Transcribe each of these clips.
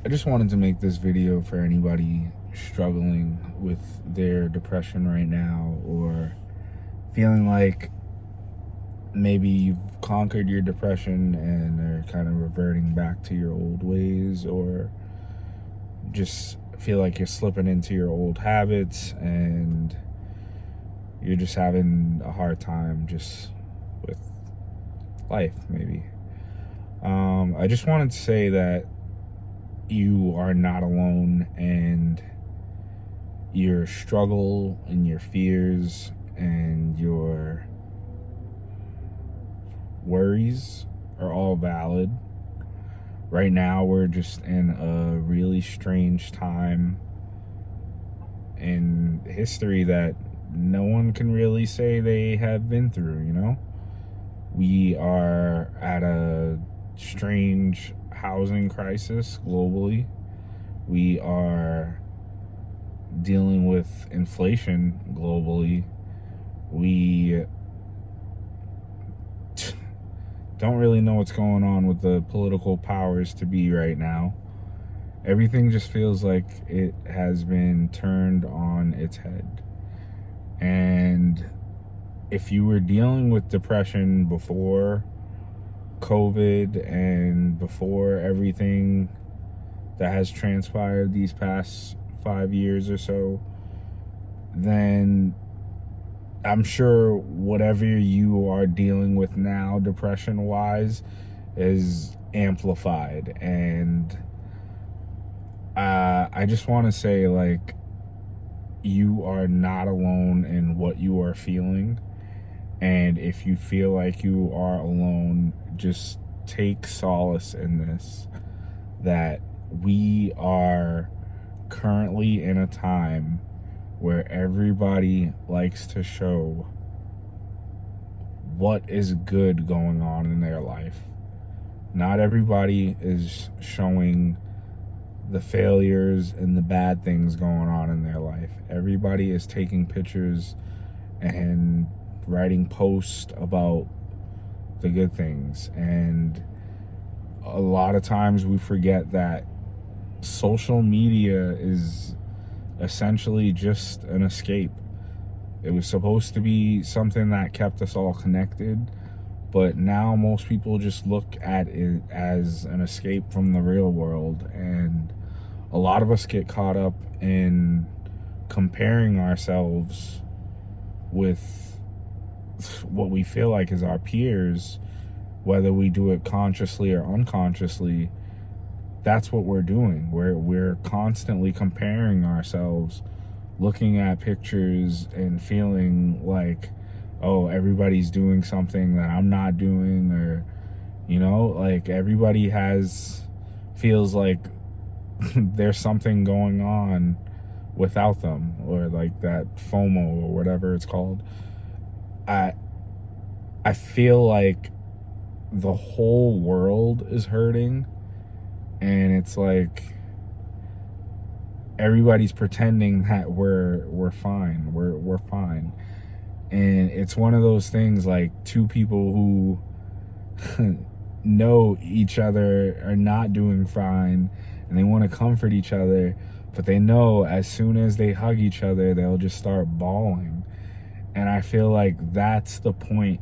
I just wanted to make this video for anybody struggling with their depression right now, or feeling like maybe you've conquered your depression and are kind of reverting back to your old ways, or just feel like you're slipping into your old habits and you're just having a hard time just with life, maybe. I just wanted to say that you are not alone, and your struggle and your fears and your worries are all valid. Right now, we're just in a really strange time in history that no one can really say they have been through, you know? We are at a strange housing crisis globally. We are dealing with inflation globally. We don't really know what's going on with the political powers to be right now. Everything just feels like it has been turned on its head. And if you were dealing with depression before COVID and before everything that has transpired these past 5 years or so, then I'm sure whatever you are dealing with now, depression wise, is amplified. And I just want to say, like, you are not alone in what you are feeling. And if you feel like you are alone, just take solace in this, that we are currently in a time where everybody likes to show what is good going on in their life. Not everybody is showing the failures and the bad things going on in their life. Everybody is taking pictures and writing posts about the good things. And a lot of times we forget that social media is essentially just an escape. It was supposed to be something that kept us all connected, but now most people just look at it as an escape from the real world. And a lot of us get caught up in comparing ourselves with what we feel like is our peers, whether we do it consciously or unconsciously. That's what we're doing. We're constantly comparing ourselves, looking at pictures and feeling like, oh, everybody's doing something that I'm not doing, or, you know, like everybody feels like there's something going on without them, or like that FOMO or whatever it's called. I feel like the whole world is hurting, and it's like everybody's pretending that we're fine. We're fine. And it's one of those things, like, two people who know each other are not doing fine, and they want to comfort each other, but they know as soon as they hug each other, they'll just start bawling. And I feel like that's the point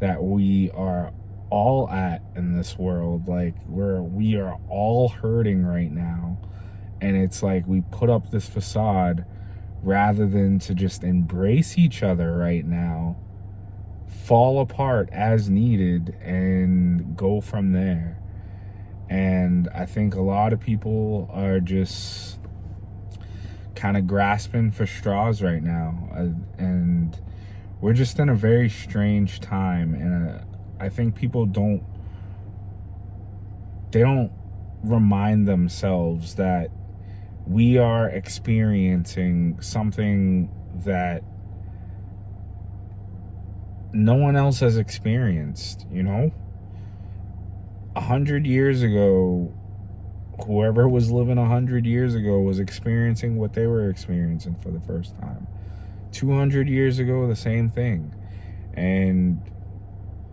that we are all at in this world. Like, we are all hurting right now, and it's like we put up this facade rather than to just embrace each other right now, fall apart as needed, and go from there. And I think a lot of people are just kind of grasping for straws right now, and we're just in a very strange time. And I think people don't remind themselves that we are experiencing something that no one else has experienced, you know? 100 years ago, whoever was living 100 years ago was experiencing what they were experiencing for the first time. 200 years ago, the same thing. And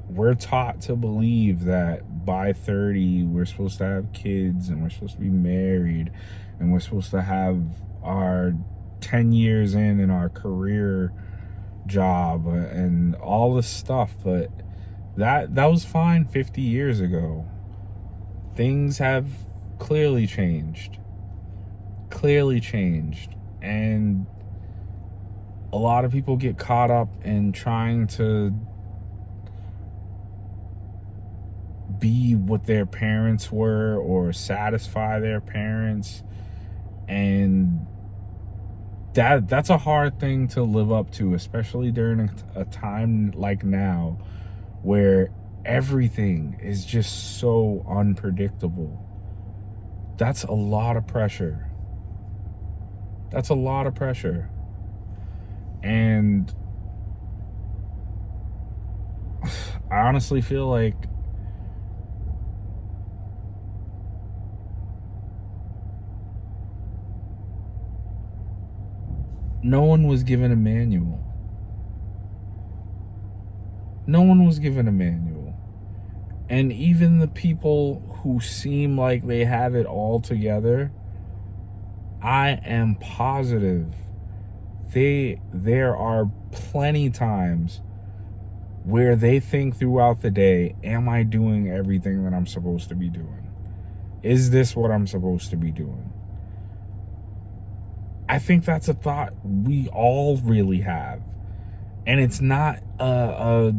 we're taught to believe that by 30 we're supposed to have kids and we're supposed to be married and we're supposed to have our 10 years in our career job and all this stuff. But that was fine 50 years ago. Things have clearly changed, and a lot of people get caught up in trying to be what their parents were or satisfy their parents, and that's a hard thing to live up to, especially during a time like now where everything is just so unpredictable. That's a lot of pressure. And I honestly feel like no one was given a manual. And even the people who seem like they have it all together, I am positive there are plenty times where they think throughout the day, am I doing everything that I'm supposed to be doing? Is this what I'm supposed to be doing? I think that's a thought we all really have. And it's not a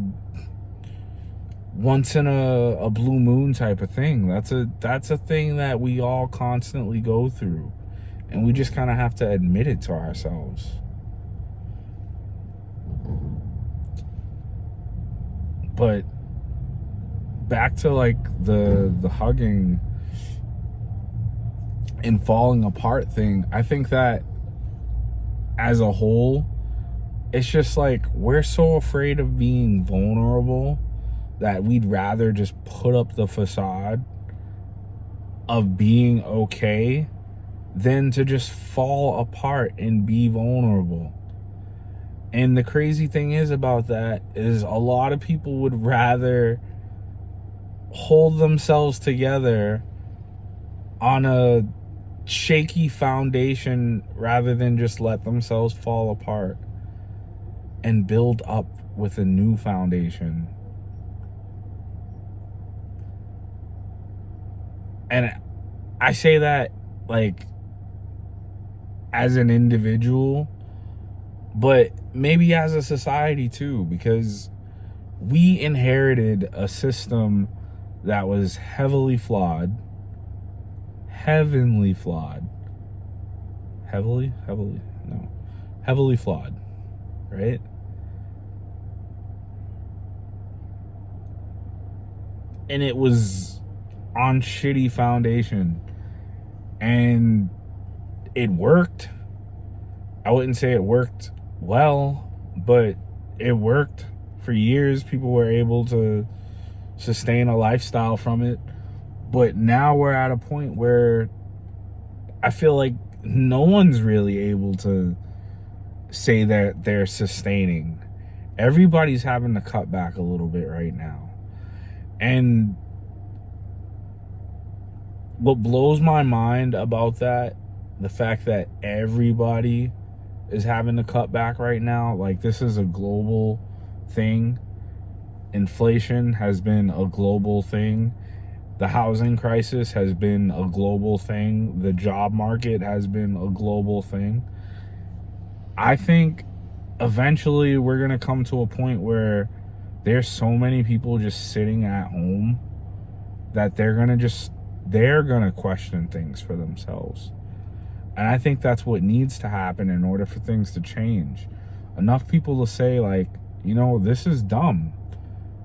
once in a blue moon type of thing. That's a thing that we all constantly go through. And we just kind of have to admit it to ourselves. But back to like the hugging and falling apart thing, I think that as a whole, it's just like we're so afraid of being vulnerable that we'd rather just put up the facade of being okay than to just fall apart and be vulnerable. And the crazy thing is about that is a lot of people would rather hold themselves together on a shaky foundation rather than just let themselves fall apart and build up with a new foundation. And I say that like as an individual, but maybe as a society too, because we inherited a system that was heavily flawed, heavily flawed, right? And it was on shitty foundation, and it worked. I wouldn't say it worked well, but it worked for years. People were able to sustain a lifestyle from it. But now we're at a point where I feel like no one's really able to say that they're sustaining. Everybody's having to cut back a little bit right now. And what blows my mind about that, the fact that everybody is having to cut back right now, like this is a global thing. Inflation has been a global thing. The housing crisis has been a global thing. The job market has been a global thing. I think eventually we're going to come to a point where there's so many people just sitting at home that they're going to question things for themselves. And I think that's what needs to happen in order for things to change. Enough people to say, like, you know, this is dumb,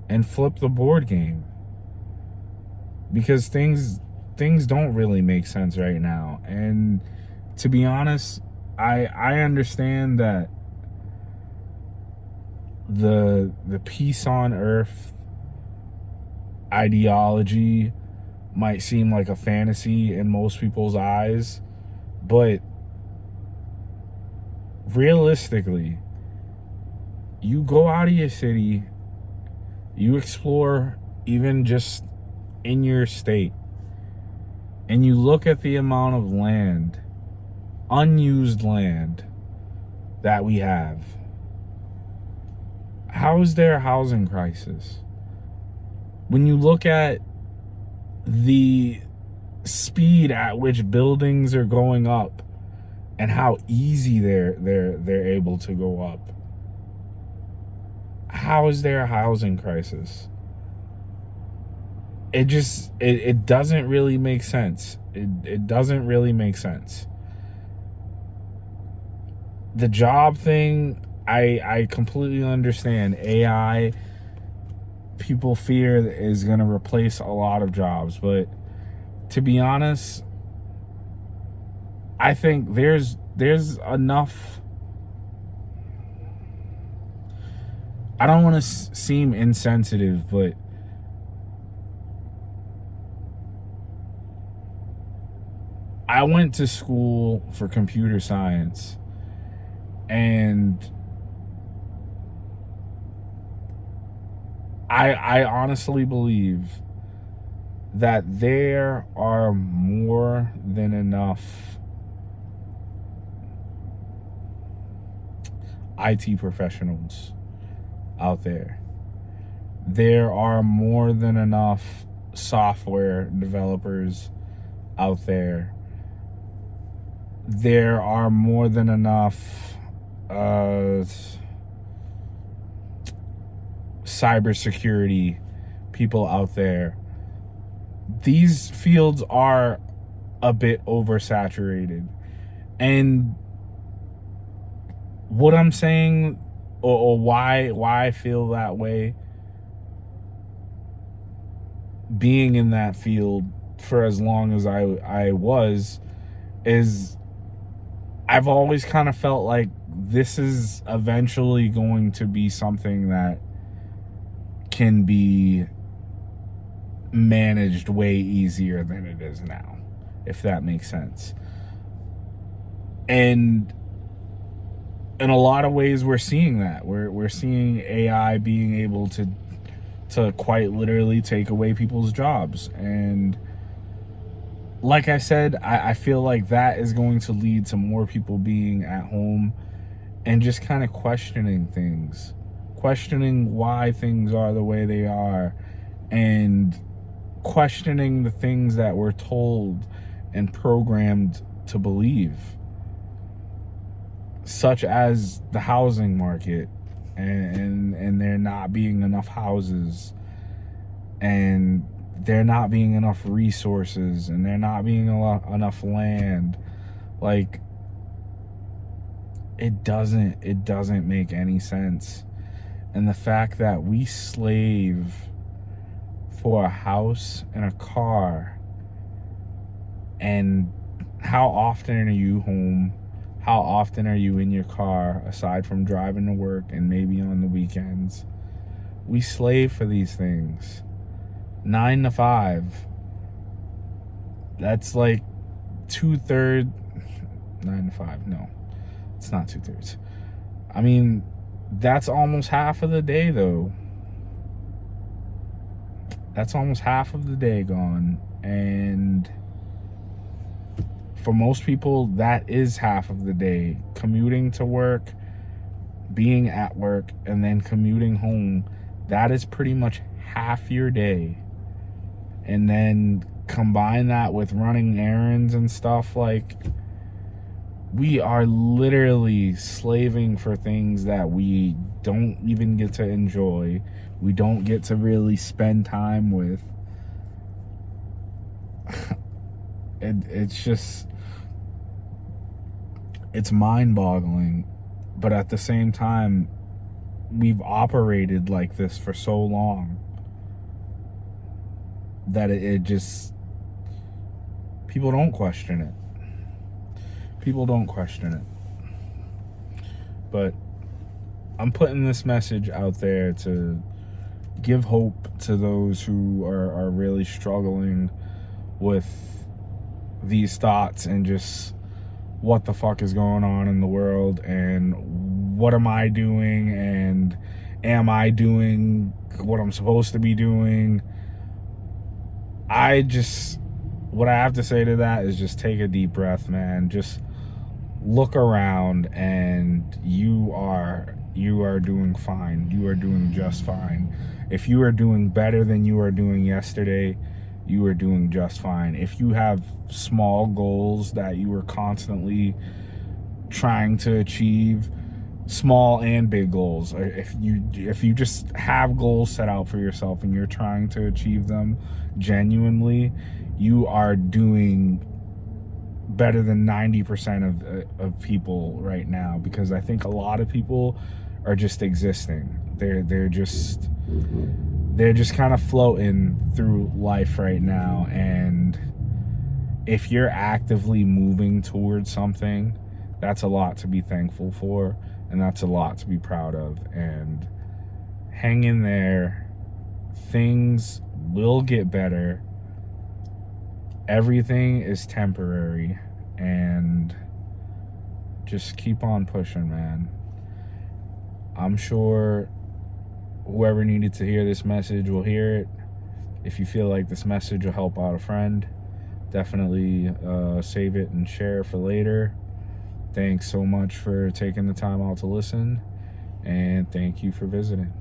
and flip the board game. Because things don't really make sense right now. And to be honest, I understand that the peace on earth ideology might seem like a fantasy in most people's eyes, but realistically, you go out of your city, you explore even just in your state and you look at the amount of land, unused land, that we have, how is there a housing crisis? When you look at the speed at which buildings are going up and how easy they're able to go up, how is there a housing crisis? It doesn't really make sense. It doesn't really make sense. The job thing, I completely understand. AI, people fear, is going to replace a lot of jobs, but to be honest, I think there's enough. I don't want to seem insensitive, but I went to school for computer science, and I honestly believe that there are more than enough IT professionals out there. There are more than enough software developers out there. There are more than enough cybersecurity people out there. These fields are a bit oversaturated. And what I'm saying, or why I feel that way, being in that field for as long as I was, is I've always kind of felt like this is eventually going to be something that can be managed way easier than it is now, if that makes sense. And in a lot of ways, we're seeing that. We're seeing AI being able to quite literally take away people's jobs. And like I said, I feel like that is going to lead to more people being at home and just kind of questioning things, questioning why things are the way they are, and questioning the things that we're told and programmed to believe, such as the housing market and there not being enough houses, and there not being enough resources, and there not being enough land. Like, it doesn't make any sense. And the fact that we slave for a house and a car, and how often are you home? How often are you in your car, aside from driving to work and maybe on the weekends? We slave for these things. 9 to 5. That's like 2/3. 9 to 5. No, it's not 2/3. I mean, that's almost half of the day, though. That's almost half of the day gone. And for most people, that is half of the day. Commuting to work, being at work, and then commuting home, that is pretty much half your day. And then combine that with running errands and stuff, like, we are literally slaving for things that we don't even get to enjoy. We don't get to really spend time with. It's just, it's mind-boggling. But at the same time, we've operated like this for so long that it just, people don't question it. People don't question it. But I'm putting this message out there to give hope to those who are really struggling with these thoughts and just what the fuck is going on in the world, and what am I doing, and am I doing what I'm supposed to be doing? what I have to say to that is just take a deep breath, man. Just look around, and you are doing fine. You are doing just fine. If you are doing better than you are doing yesterday, you are doing just fine. If you have small goals that you are constantly trying to achieve, small and big goals, or if you just have goals set out for yourself and you're trying to achieve them genuinely, you are doing better than 90% of people right now, because I think a lot of people are just existing. They're just kind of floating through life right now. And if you're actively moving towards something, that's a lot to be thankful for, and that's a lot to be proud of. And hang in there. Things will get better. Everything is temporary, and just keep on pushing, man. I'm sure whoever needed to hear this message will hear it. If you feel like this message will help out a friend, definitely save it and share for later. Thanks so much for taking the time out to listen, and thank you for visiting.